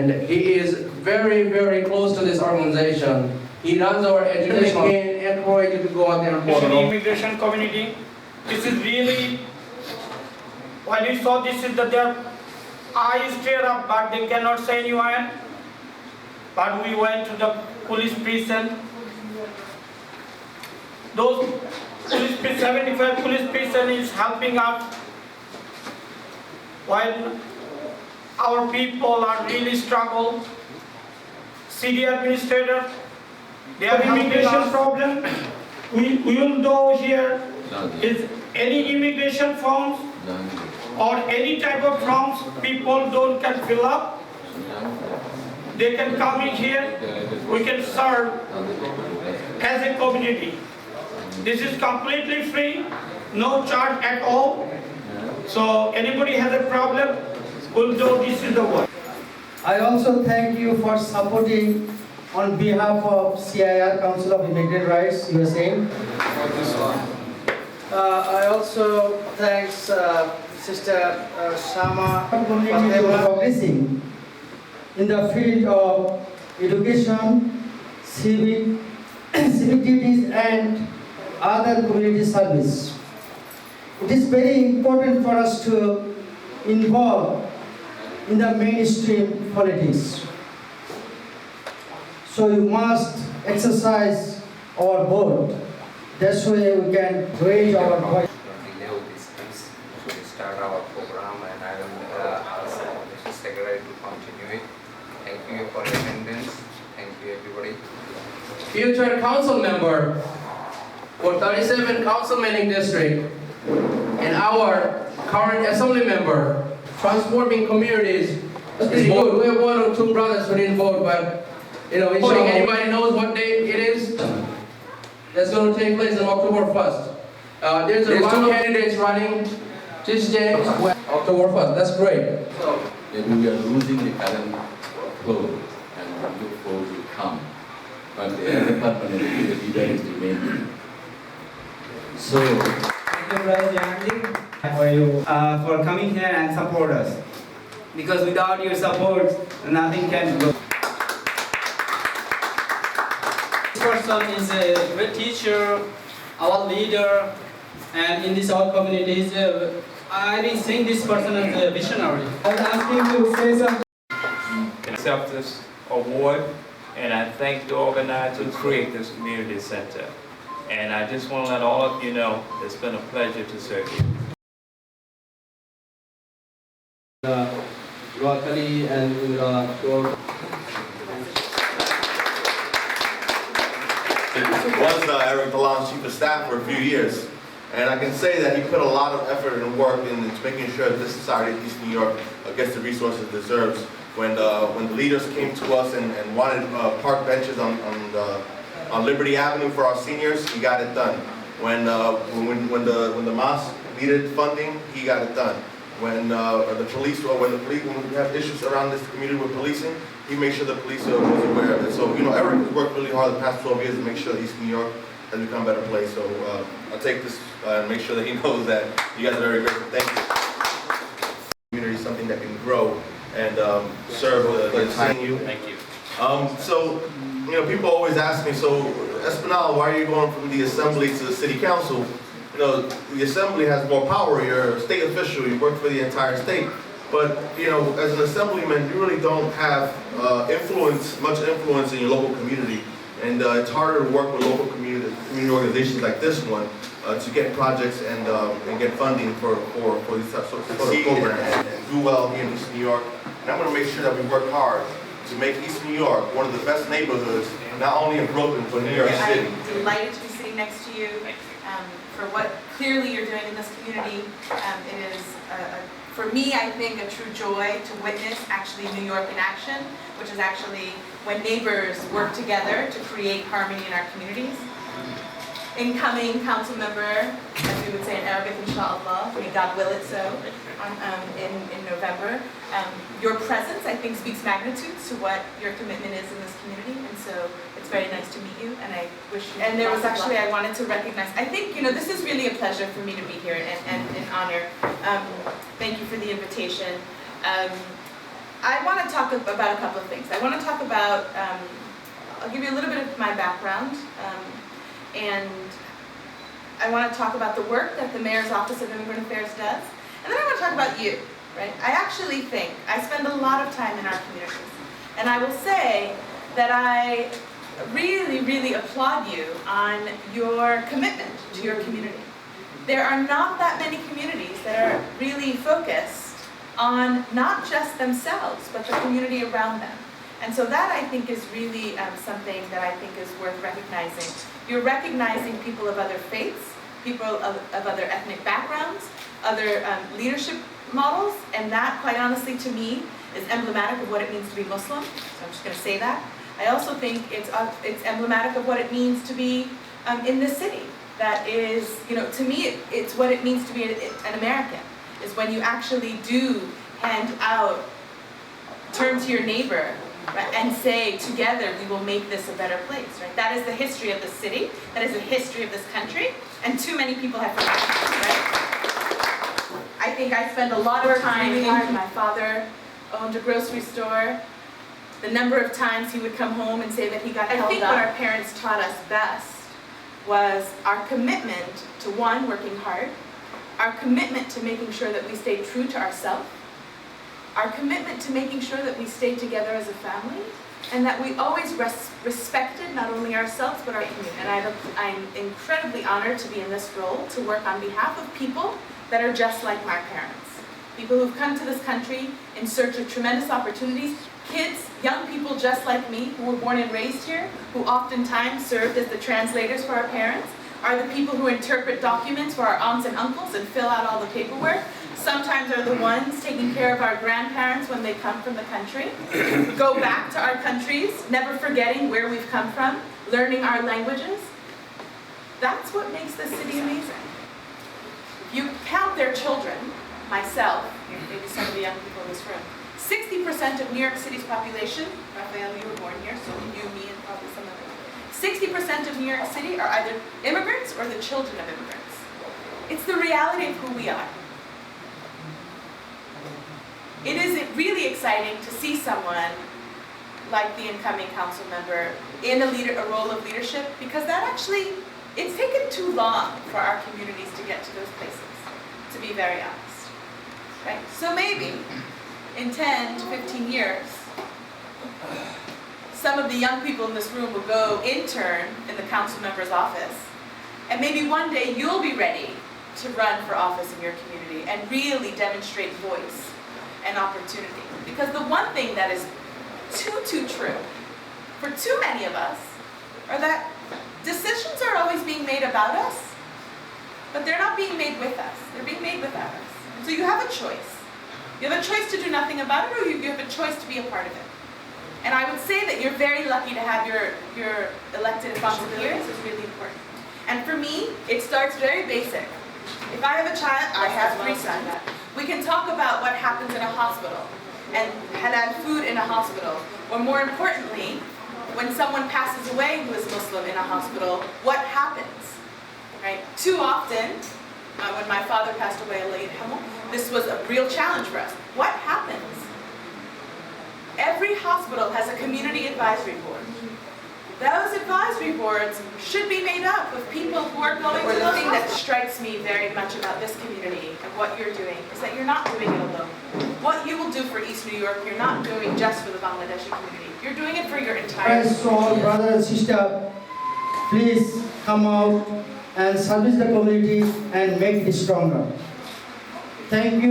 And he is very, very close to this organization. He runs our education and encourage you to go out there and The immigration community, this is really, when we saw this is that their eyes tear up, but they cannot say anywhere. But we went to the police prison. Those 75 police prison is helping us while our people are really struggle. City administrator, they have immigration problem. We will know here is any immigration forms or any type of forms people can fill up. They can come in here. We can serve as a community. This is completely free, no charge at all. So anybody has a problem, we'll know this is the one. I also thank you for supporting on behalf of CIR Council of Immigrant Rights USA. I also thanks Sister Shama for progressing in the field of education, civic duties and other community service. It is very important for us to involve in the mainstream politics. So you must exercise our vote. That's why we can raise our voice. Delay of this piece to start our program, and I will ask Mr. Secretary to continue it. Thank you for your attendance. Thank you, everybody. Future council member for 37 councilman district and our current assembly member, transforming communities. Is good. We have one or two brothers who didn't vote, but inshallah, anybody knows what day it is? That's going to take place on October 1st. There's two candidates running this day, October 1st. That's great. Maybe we are losing the current flow and we look forward to come. But the other permanent the leader is remaining. So, thank you, Brother Janji, for you for coming here and support us. Because without your support, nothing can go. This person is a great teacher, our leader, and in this whole community, I've been seeing this person as a visionary. I was asking you to say something. Accept this award, and I thank the organizer who created this community center. And I just want to let all of you know it's been a pleasure to serve you. Locally and in the was Eric Delan's chief of staff for a few years, and I can say that he put a lot of effort and work into making sure that this society in East New York gets the resources it deserves. When the leaders came to us and wanted park benches on Liberty Avenue for our seniors, he got it done. When the mosque needed funding, he got it done. When we have issues around this community with policing, he made sure the police was aware of it. So Eric has worked really hard the past 12 years to make sure that East New York has become a better place. So I'll take this and make sure that he knows that you guys are very grateful. Thank you. Community is something that can grow and serve the city. Thank you. So people always ask me, so Espinal, why are you going from the assembly to the city council? The assembly has more power. You're a state official. You work for the entire state. But as an assemblyman, you really don't have much influence in your local community, and it's harder to work with local community organizations like this one to get projects and get funding for these types of programs and do well here in East New York. And I'm going to make sure that we work hard to make East New York one of the best neighborhoods, not only in Brooklyn, but in New York City. I'm delighted to be sitting next to you for what clearly you're doing in this community. It is, for me, I think, a true joy to witness actually New York in action, which is actually when neighbors work together to create harmony in our communities. Incoming council member, as we would say in Arabic, inshallah, may God will it so, in November. Your presence, I think, speaks magnitudes to what your commitment is in this community, and so it's very nice to meet you, and I wish you. And there was actually, I wanted to recognize, I think, this is really a pleasure for me to be here and an honor. Thank you for the invitation. I want to talk about a couple of things. I want to talk about, I'll give you a little bit of my background, and I want to talk about the work that the Mayor's Office of Immigrant Affairs does, and then I want to talk about you, right? I actually think, I spend a lot of time in our communities, and I will say that I really, really applaud you on your commitment to your community. There are not that many communities that are really focused on not just themselves, but the community around them. And so that, I think, is really something that I think is worth recognizing. You're recognizing people of other faiths, people of other ethnic backgrounds, other leadership models, and that, quite honestly, to me, is emblematic of what it means to be Muslim. So I'm just going to say that. I also think it's emblematic of what it means to be in this city. That is, to me, it's what it means to be an American, is when you actually do hand out, turn to your neighbor, right, and say, together we will make this a better place, right? That is the history of the city, that is the history of this country, and too many people have forgotten, right? I think I spend a lot of time, my father owned a grocery store. The number of times he would come home and say that he got held up. I think what our parents taught us best was our commitment to, one, working hard, our commitment to making sure that we stay true to ourselves, our commitment to making sure that we stay together as a family, and that we always respected not only ourselves but our community. And I'm incredibly honored to be in this role, to work on behalf of people that are just like my parents. People who've come to this country in search of tremendous opportunities, kids, young people just like me, who were born and raised here, who oftentimes served as the translators for our parents, are the people who interpret documents for our aunts and uncles and fill out all the paperwork. Sometimes are the ones taking care of our grandparents when they come from the country. Go back to our countries, never forgetting where we've come from, learning our languages. That's what makes this city amazing. You count their children, myself, maybe some of the young people in this room, 60% of New York City's population, Raphael, you were born here, so you, me, and probably some of them, 60% of New York City are either immigrants or the children of immigrants. It's the reality of who we are. It is really exciting to see someone like the incoming council member in a role of leadership, because that actually, it's taken too long for our communities to get to those places, to be very honest. Right? So maybe in 10 to 15 years, some of the young people in this room will go intern in the council member's office, and maybe one day you'll be ready to run for office in your community and really demonstrate voice and opportunity. Because the one thing that is too true for too many of us are that decisions are always being made about us, but they're not being made with us. They're being made without us. So you have a choice. You have a choice to do nothing about it, or you have a choice to be a part of it. And I would say that you're very lucky to have your elected responsibilities. It's really important. And for me, it starts very basic. If I have a child, I have 3 sons. We can talk about what happens in a hospital and halal food in a hospital. Or more importantly, when someone passes away who is Muslim in a hospital, what happens? Right? Too often, when my father passed away, this was a real challenge for us. What happens? Every hospital has a community advisory board. Those advisory boards should be made up of people who are going to those. The thing that strikes me very much about this community and what you're doing is that you're not doing it alone. What you will do for East New York, you're not doing just for the Bangladeshi community. You're doing it for your entire community. So, brother and sister, please come out and service the community and make it stronger. Thank you.